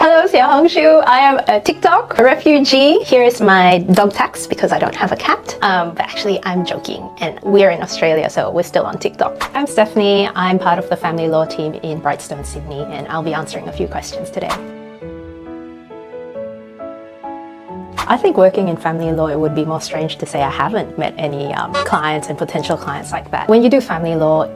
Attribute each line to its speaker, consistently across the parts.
Speaker 1: Hello, Xiaohongshu. I am a TikTok refugee. Here is my dog tags because I don't have a cat. But actually, I'm joking. And we're in Australia, so we're still on TikTok. I'm Stephanie. I'm part of the family law team in Brightstone, Sydney, and I'll be answering a few questions today. I think working in family law, it would be more strange to say I haven't met any clients and potential clients like that. When you do family law,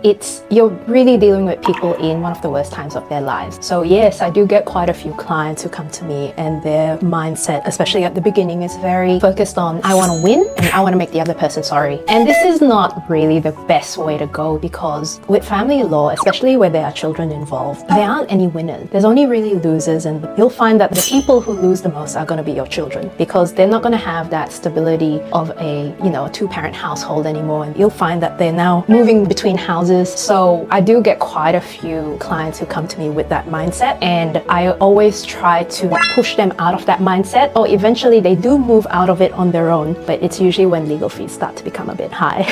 Speaker 1: you're really dealing with people in one of the worst times of their lives. So yes, I do get quite a few clients who come to me and their mindset, especially at the beginning, is very focused on I want to win and I want to make the other person sorry. And this is not really the best way to go because with family law, especially where there are children involved, there aren't any winners. There's only really losers, and you'll find that the people who lose the most are going to be your children because they're not going to have that stability of a two-parent household anymore, and you'll find that they're now moving between houses. So I do get quite a few clients who come to me with that mindset, and I always try to push them out of that mindset, or eventually they do move out of it on their own, but it's usually when legal fees start to become a bit high.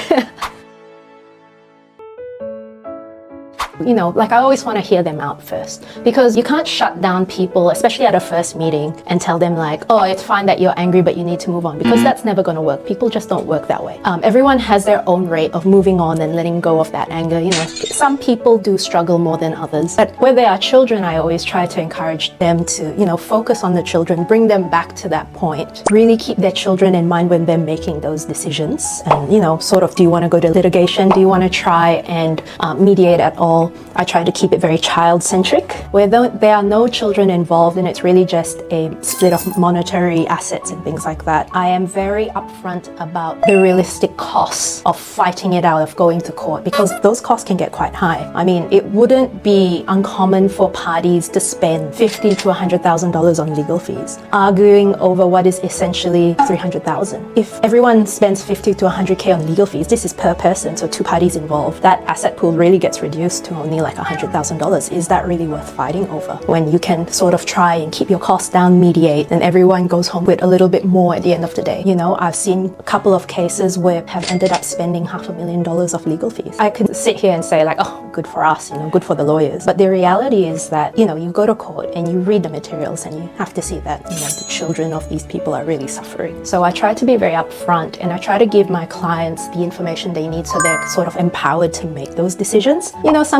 Speaker 1: Like I always want to hear them out first, because you can't shut down people, especially at a first meeting, and tell them like, oh, it's fine that you're angry, but you need to move on, because that's never going to work. People just don't work that way. Everyone has their own rate of moving on and letting go of that anger. Some people do struggle more than others, but where there are children, I always try to encourage them to, focus on the children, bring them back to that point, really keep their children in mind when they're making those decisions. And, do you want to go to litigation? Do you want to try and mediate at all? I try to keep it very child-centric, where there are no children involved and it's really just a split of monetary assets and things like that. I am very upfront about the realistic costs of fighting it out, of going to court, because those costs can get quite high. I mean, it wouldn't be uncommon for parties to spend $50,000 to $100,000 on legal fees, arguing over what is essentially $300,000. If everyone spends $50,000 to $100,000 on legal fees, this is per person, so two parties involved, that asset pool really gets reduced to only like $100,000. Is that really worth fighting over when you can sort of try and keep your costs down, mediate, and everyone goes home with a little bit more at the end of the day? I've seen a couple of cases where have ended up spending $500,000 of legal fees. I could sit here and say like, oh, good for us, good for the lawyers. But the reality is that, you go to court and you read the materials and you have to see that, the children of these people are really suffering. So I try to be very upfront, and I try to give my clients the information they need so they're sort of empowered to make those decisions.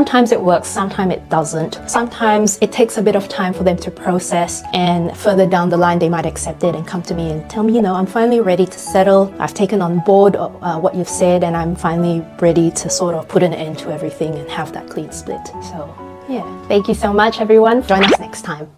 Speaker 1: Sometimes it works, sometimes it doesn't. Sometimes it takes a bit of time for them to process, and further down the line they might accept it and come to me and tell me, I'm finally ready to settle. I've taken on board what you've said, and I'm finally ready to sort of put an end to everything and have that clean split. So yeah, thank you so much everyone. Join us next time.